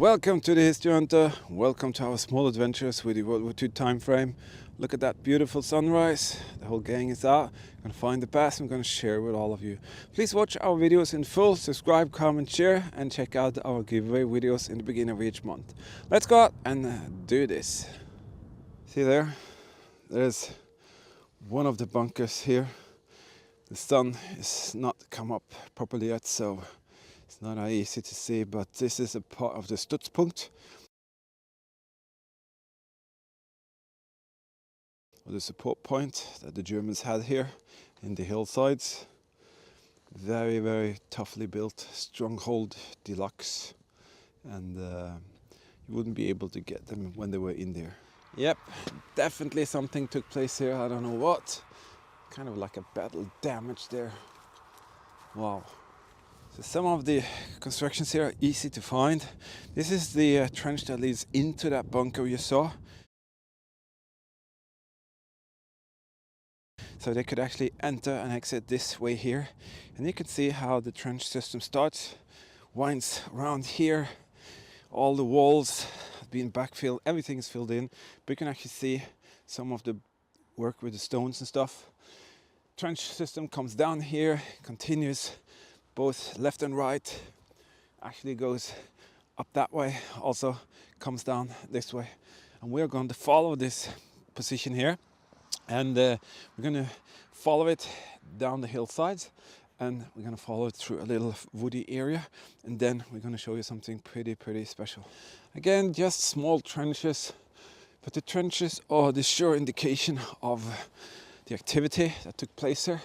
Welcome to the History Hunter. Welcome to our small adventures with the World War II time frame. Look at that beautiful sunrise. The whole gang is out. I'm going to find the past. I'm going to share with all of you. Please watch our videos in full. Subscribe, comment, share, and check out our giveaway videos in the beginning of each month. Let's go out and do this. See there? There's one of the bunkers here. The sun is not come up properly yet, so it's not that easy to see, but this is a part of the Stützpunkt, or the support point that the Germans had here in the hillsides. Very, very toughly built stronghold deluxe, and you wouldn't be able to get them when they were in there. Yep, definitely something took place here. I don't know what. Kind of like a battle damage there. Wow. So some of the constructions here are easy to find. This is the trench that leads into that bunker you saw. So they could actually enter and exit this way here. And you can see how the trench system starts, winds around here. All the walls have been backfilled, everything is filled in. But you can actually see some of the work with the stones and stuff. Trench system comes down here, continues both left and right, actually goes up that way, also comes down this way. And we're going to follow this position here, and we're going to follow it down the hillsides, and we're going to follow it through a little woody area, and then we're going to show you something pretty special. Again, just small trenches, but the trenches are the sure indication of the activity that took place here.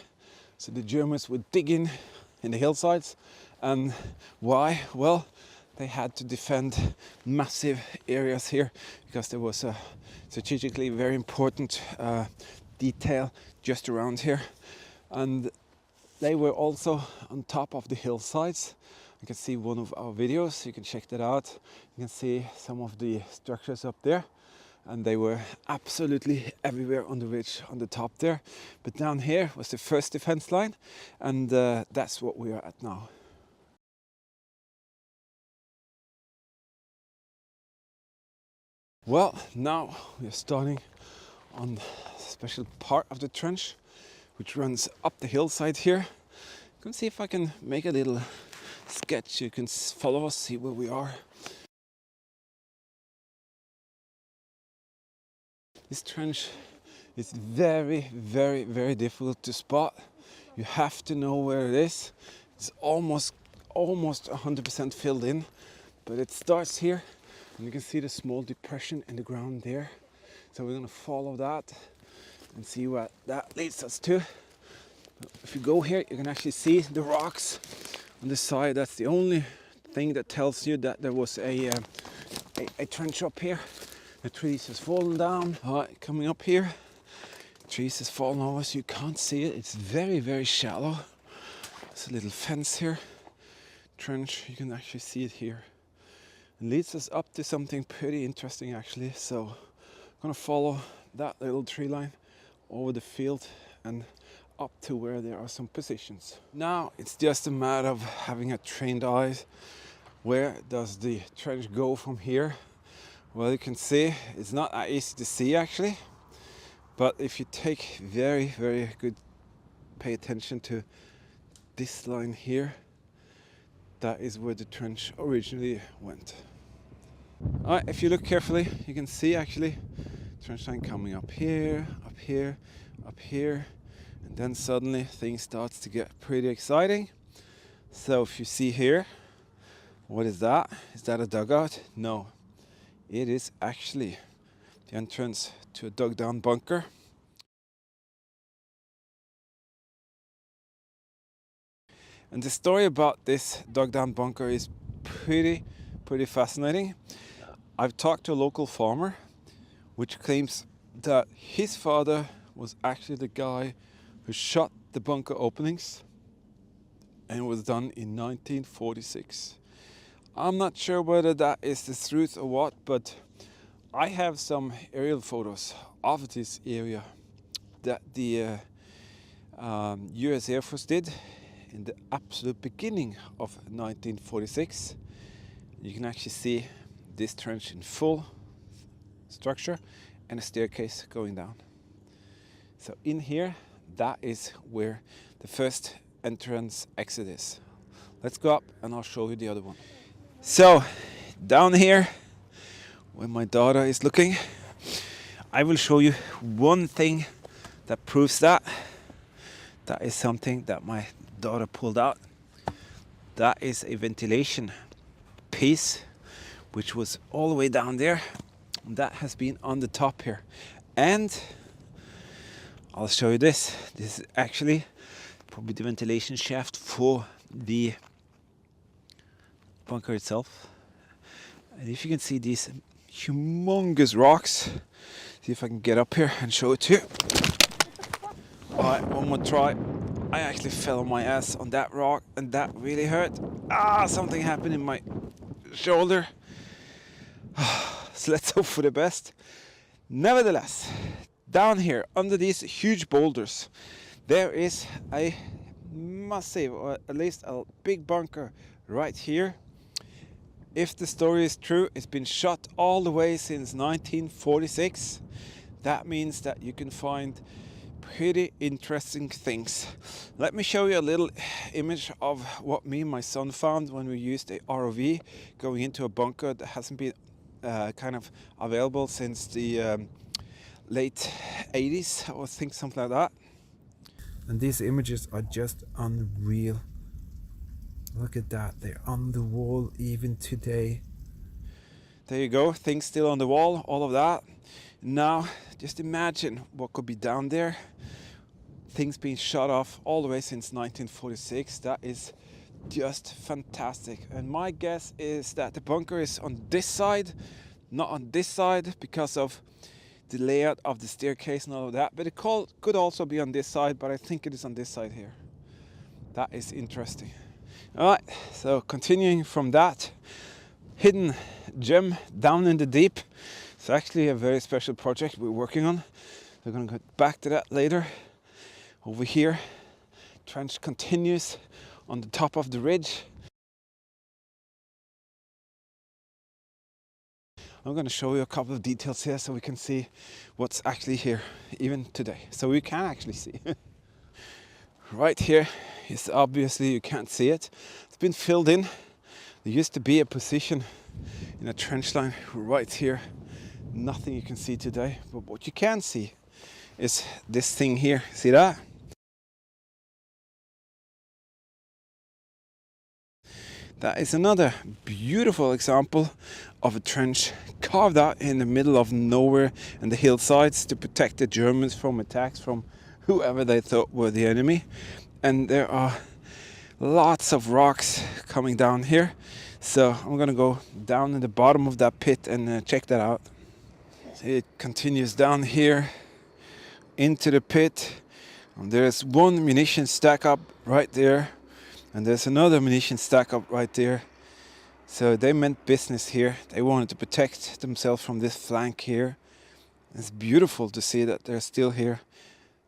So the Germans would dig in the hillsides, and why? Well, they had to defend massive areas here because there was a strategically very important detail just around here, and they were also on top of the hillsides. You can see one of our videos, you can check that out. You can see some of the structures up there, and they were absolutely everywhere on the ridge on the top there. But down here was the first defense line, and that's what we are at now. Well, now we are starting on a special part of the trench which runs up the hillside here. You can see if I can make a little sketch. You can follow us, see where we are. This trench is very difficult to spot. You have to know where it is. It's almost 100% filled in, but it starts here, and you can see the small depression in the ground there. So we're going to follow that and see what that leads us to. If you go here, you can actually see the rocks on the side. That's the only thing that tells you that there was a trench up here. The trees has fallen down. Alright, coming up here, trees has fallen over, so you can't see it. It's very shallow. There's a little fence here. Trench, you can actually see it here. It leads us up to something pretty interesting actually. So I'm gonna follow that little tree line over the field and up to where there are some positions. Now it's just a matter of having a trained eye. Where does the trench go from here? Well, you can see it's not that easy to see actually, but if you take very good pay attention to this line here, that is where the trench originally went. Alright, if you look carefully, you can see actually trench line coming up here, and then suddenly things starts to get pretty exciting. So if you see here, what is that? Is that a dugout? No. It is actually the entrance to a dug down bunker. And the story about this dug down bunker is pretty fascinating. I've talked to a local farmer which claims that his father was actually the guy who shot the bunker openings, and it was done in 1946. I'm not sure whether that is the truth or what, but I have some aerial photos of this area that the US Air Force did in the absolute beginning of 1946. You can actually see this trench in full structure and a staircase going down. So in here, that is where the first entrance exit is. Let's go up and I'll show you the other one. So down here, where my daughter is looking, I will show you one thing that proves that. That is something that my daughter pulled out. That is a ventilation piece, which was all the way down there. That has been on the top here. And I'll show you this. This is actually probably the ventilation shaft for the bunker itself. And if you can see these humongous rocks, see if I can get up here and show it to you. Alright, one more try. I actually fell on my ass on that rock and that really hurt. Something happened in my shoulder. So let's hope for the best. Nevertheless, down here under these huge boulders, there is a massive, or at least a big bunker right here. If the story is true, it's been shot all the way since 1946. That means that you can find pretty interesting things. Let me show you a little image of what me and my son found when we used a ROV going into a bunker that hasn't been kind of available since the late 80s, or think something like that. And these images are just unreal. Look at that, they're on the wall even today. There you go, things still on the wall, all of that. Now, just imagine what could be down there. Things being shot off all the way since 1946. That is just fantastic. And my guess is that the bunker is on this side, not on this side, because of the layout of the staircase and all of that. But it could also be on this side, but I think it is on this side here. That is interesting. Alright, so continuing from that hidden gem down in the deep. It's actually a very special project we're working on. We're going to get back to that later. Over here, trench continues on the top of the ridge. I'm going to show you a couple of details here so we can see what's actually here even today. So we can actually see. Right here is obviously, you can't see it. It's been filled in. There used to be a position in a trench line right here. Nothing you can see today, but what you can see is this thing here. See that? That is another beautiful example of a trench carved out in the middle of nowhere and the hillsides to protect the Germans from attacks from whoever they thought were the enemy. And there are lots of rocks coming down here. So I'm gonna go down in the bottom of that pit and check that out. It continues down here into the pit. And there's one munition stack up right there. And there's another munition stack up right there. So they meant business here. They wanted to protect themselves from this flank here. It's beautiful to see that they're still here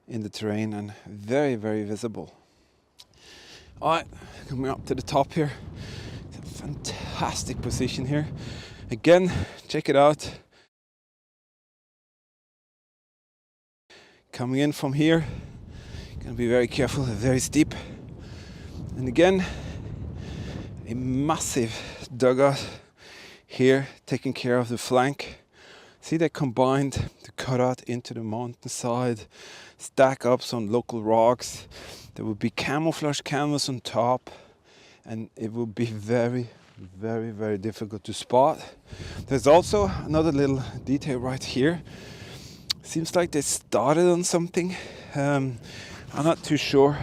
in the terrain and very, very visible. Alright, coming up to the top here. It's a fantastic position here. Again, check it out. Coming in from here, gonna be very careful, very steep. And again, a massive dugout here taking care of the flank. See, they combined to cut out into the mountainside, stack up some local rocks. There will be camouflage canvas on top, and it will be very, very, very difficult to spot. There's also another little detail right here. Seems like they started on something. I'm not too sure.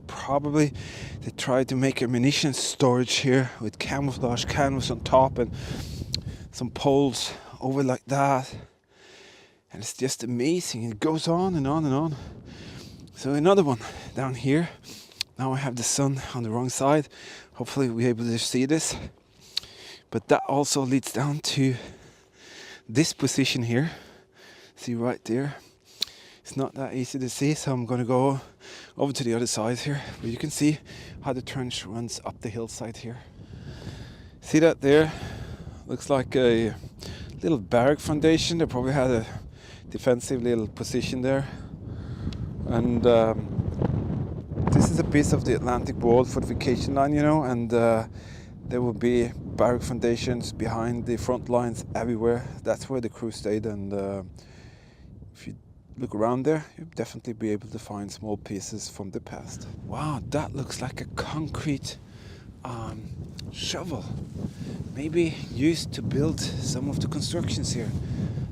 Probably they tried to make a munition storage here with camouflage canvas on top and some poles over like that. And it's just amazing. It goes on and on and on. So another one down here. Now I have the sun on the wrong side. Hopefully we'll be able to see this. But that also leads down to this position here. See right there. It's not that easy to see, so I'm going to go over to the other side here, where you can see how the trench runs up the hillside here. See that there Looks like a little barrack foundation. They probably had a defensive little position there. And this is a piece of the Atlantic Wall fortification line, you know, and there will be barrack foundations behind the front lines everywhere. That's where the crew stayed, and if you look around there, you'll definitely be able to find small pieces from the past. Wow, that looks like a concrete shovel. Maybe used to build some of the constructions here.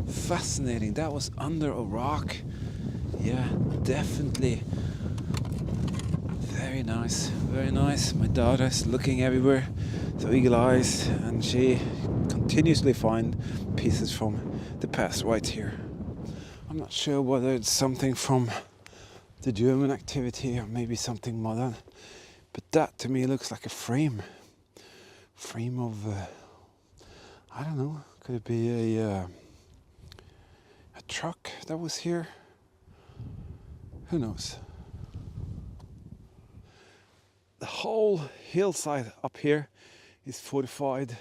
Fascinating. That was under a rock. Yeah, definitely. Very nice, very nice. My daughter's looking everywhere, so eagle eyes, and she continuously finds pieces from the past right here. I'm not sure whether it's something from the German activity or maybe something modern, but that to me looks like a frame of I don't know, could it be a truck that was here? Who knows? The whole hillside up here is fortified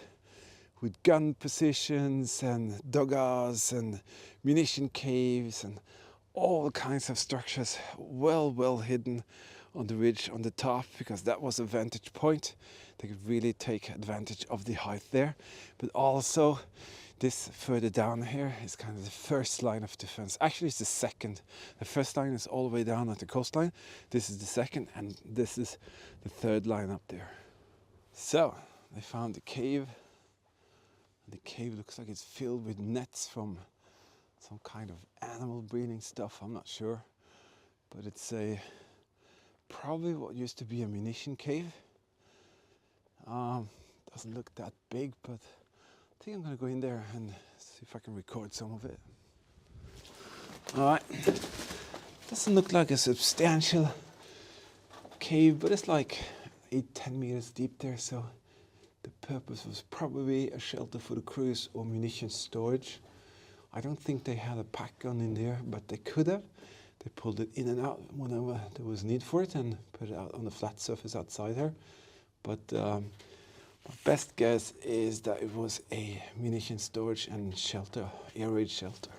with gun positions and dugouts and munition caves and all kinds of structures well hidden on the ridge on the top, because that was a vantage point. They could really take advantage of the height there. But also this further down here is kind of the first line of defense. Actually, it's the second. The first line is all the way down at the coastline. This is the second, and this is the third line up there. So they found the cave. The cave looks like it's filled with nets from some kind of animal breeding stuff. I'm not sure, but it's probably what used to be a munition cave. Doesn't look that big, but I think I'm going to go in there and see if I can record some of it. Alright, doesn't look like a substantial cave, but it's like 8-10 meters deep there, so the purpose was probably a shelter for the crews or munition storage. I don't think they had a pack gun in there, but they could have. They pulled it in and out whenever there was need for it and put it out on the flat surface outside here. But my best guess is that it was a munition storage and shelter, air raid shelter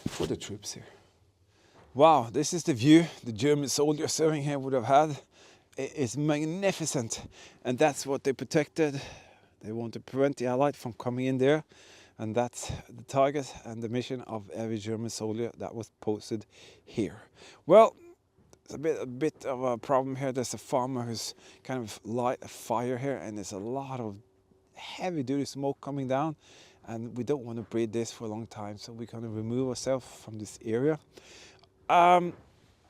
for the troops here. Wow, this is the view the German soldier serving here would have had. It is magnificent, and that's what they protected. They want to prevent the Allied from coming in there, and that's the target and the mission of every German soldier that was posted here. Well, it's a bit of a problem here. There's a farmer who's kind of light a fire here, and there's a lot of heavy duty smoke coming down, and we don't want to breathe this for a long time, so we're going to remove ourselves from this area.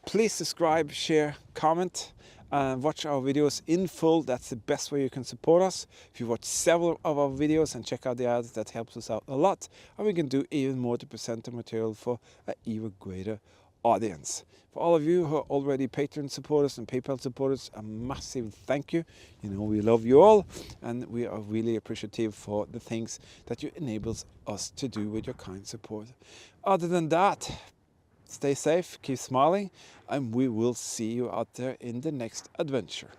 Please subscribe, share, comment, and watch our videos in full. That's the best way you can support us. If you watch several of our videos and check out the ads, that helps us out a lot, and we can do even more to present the material for an even greater audience. For all of you who are already Patreon supporters and PayPal supporters, a massive thank you. You know, we love you all, and we are really appreciative for the things that you enables us to do with your kind support. Other than that, stay safe, keep smiling, and we will see you out there in the next adventure.